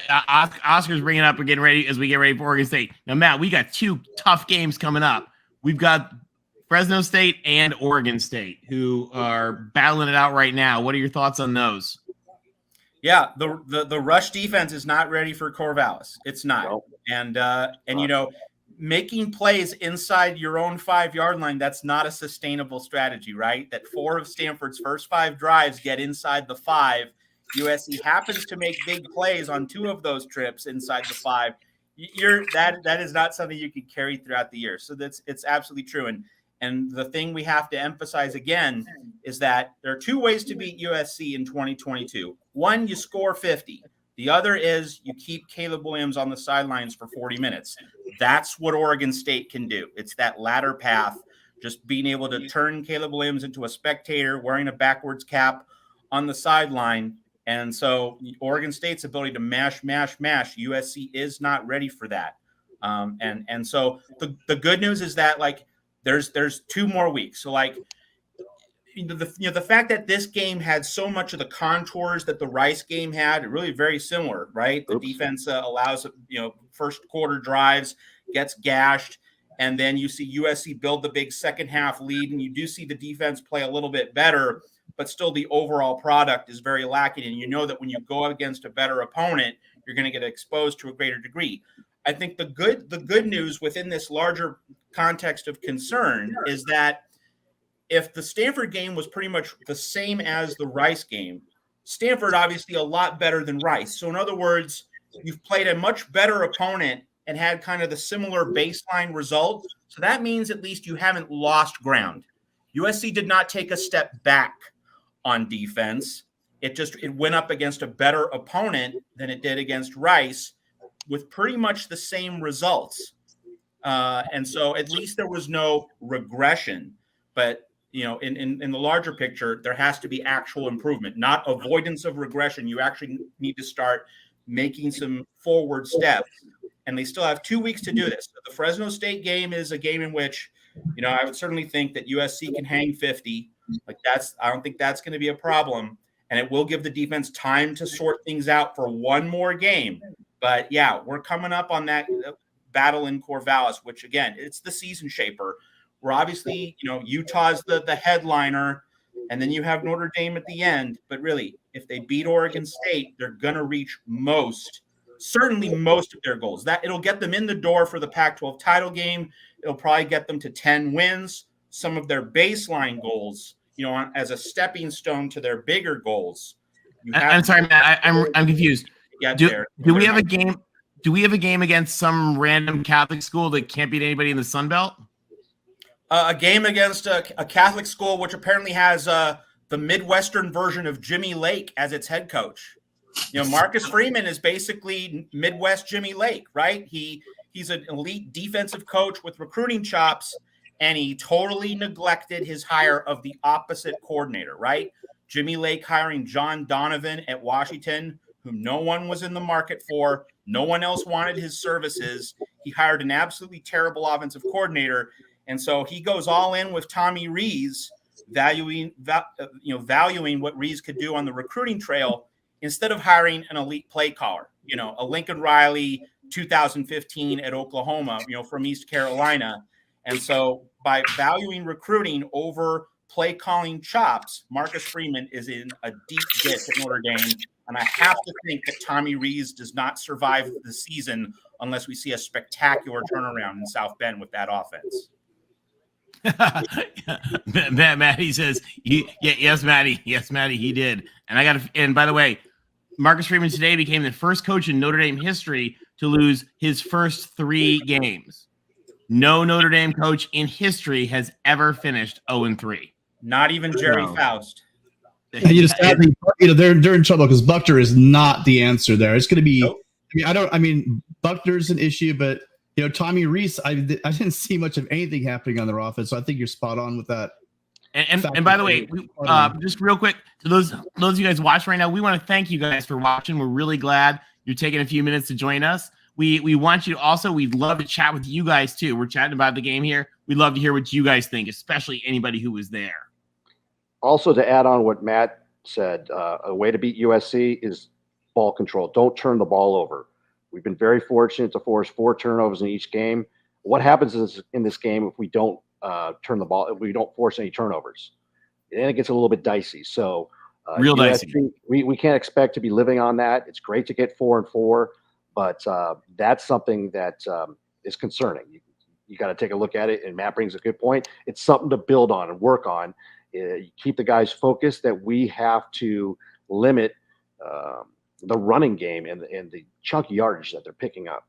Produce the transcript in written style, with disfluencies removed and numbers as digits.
Oscar's bringing up. We're getting ready as we get ready for Oregon State. Now, Matt, we got 2 tough games coming up. We've got Fresno State and Oregon State, who are battling it out right now. What are your thoughts on those? Yeah, the rush defense is not ready for Corvallis. It's not. Nope. And you know, making plays inside your own 5-yard line, that's not a sustainable strategy, right? That 4 of Stanford's first 5 drives get inside the 5. USC happens to make big plays on 2 of those trips inside the 5. That is not something you can carry throughout the year. So it's absolutely true. And the thing we have to emphasize again is that there are 2 ways to beat USC in 2022. One, you score 50. The other is you keep Caleb Williams on the sidelines for 40 minutes. That's what Oregon State can do. It's that latter path, just being able to turn Caleb Williams into a spectator, wearing a backwards cap on the sideline. And so Oregon State's ability to mash, USC is not ready for that. And so the good news is that, like, there's 2 more weeks. So, like, the fact that this game had so much of the contours that the Rice game had, really very similar, right? The defense allows, first quarter drives, gets gashed, and then you see USC build the big second half lead, and you do see the defense play a little bit better, but still the overall product is very lacking. And you know that when you go against a better opponent, you're going to get exposed to a greater degree. I think the good news within this larger context of concern is that if the Stanford game was pretty much the same as the Rice game, Stanford obviously a lot better than Rice. So in other words, you've played a much better opponent and had kind of the similar baseline result. So that means at least you haven't lost ground. USC did not take a step back on defense. It went up against a better opponent than it did against Rice with pretty much the same results. And so at least there was no regression. But in the larger picture, there has to be actual improvement, not avoidance of regression. You actually need to start making some forward steps. And they still have 2 weeks to do this. So the Fresno State game is a game in which, I would certainly think that USC can hang 50. I don't think that's going to be a problem. And it will give the defense time to sort things out for 1 more game. But yeah, we're coming up on that battle in Corvallis, which again, it's the season shaper. Where obviously, Utah's the headliner, and then you have Notre Dame at the end. But really, if they beat Oregon State, they're going to reach certainly most of their goals. That it'll get them in the door for the Pac-12 title game. It'll probably get them to 10 wins. Some of their baseline goals, as a stepping stone to their bigger goals. I'm sorry, Matt. I'm confused. Do we have a game? Do we have a game against some random Catholic school that can't beat anybody in the Sun Belt? A game against a Catholic school, which apparently has the Midwestern version of Jimmy Lake as its head coach. Marcus Freeman is basically Midwest Jimmy Lake, right? He's an elite defensive coach with recruiting chops, and he totally neglected his hire of the opposite coordinator, right? Jimmy Lake hiring John Donovan at Washington, whom no one was in the market for. No one else wanted his services. He hired an absolutely terrible offensive coordinator. And so he goes all in with Tommy Rees, valuing what Rees could do on the recruiting trail instead of hiring an elite play caller, a Lincoln Riley 2015 at Oklahoma, from East Carolina. And so by valuing recruiting over play calling chops, Marcus Freeman is in a deep ditch at Notre Dame. And I have to think that Tommy Rees does not survive the season unless we see a spectacular turnaround in South Bend with that offense. Matty says, yes, Matty, he did. And by the way, Marcus Freeman today became the first coach in Notre Dame history to lose his first 3 games. No Notre Dame coach in history has ever finished 0-3. Not even Jerry Faust. And you just add, they're in trouble because Buckner is not the answer there. It's going to be. Nope. Buckner's an issue, but Tommy Rees, I didn't see much of anything happening on their offense, so I think you're spot on with that. And by the way, just real quick to those of you guys watching right now, we want to thank you guys for watching. We're really glad you're taking a few minutes to join us. We want you to also, we'd love to chat with you guys too. We're chatting about the game here. We'd love to hear what you guys think, especially anybody who was there. Also, to add on what Matt said, a way to beat USC is ball control. Don't turn the ball over. We've been very fortunate to force 4 turnovers in each game. What happens is in this game if we don't turn the ball, if we don't force any turnovers? Then it gets a little bit dicey. So real USC, dicey. We can't expect to be living on that. It's great to get 4-4, but that's something that is concerning. You got to take a look at it, and Matt brings a good point. It's something to build on and work on. Keep the guys focused that we have to limit the running game and the chunky yardage that they're picking up.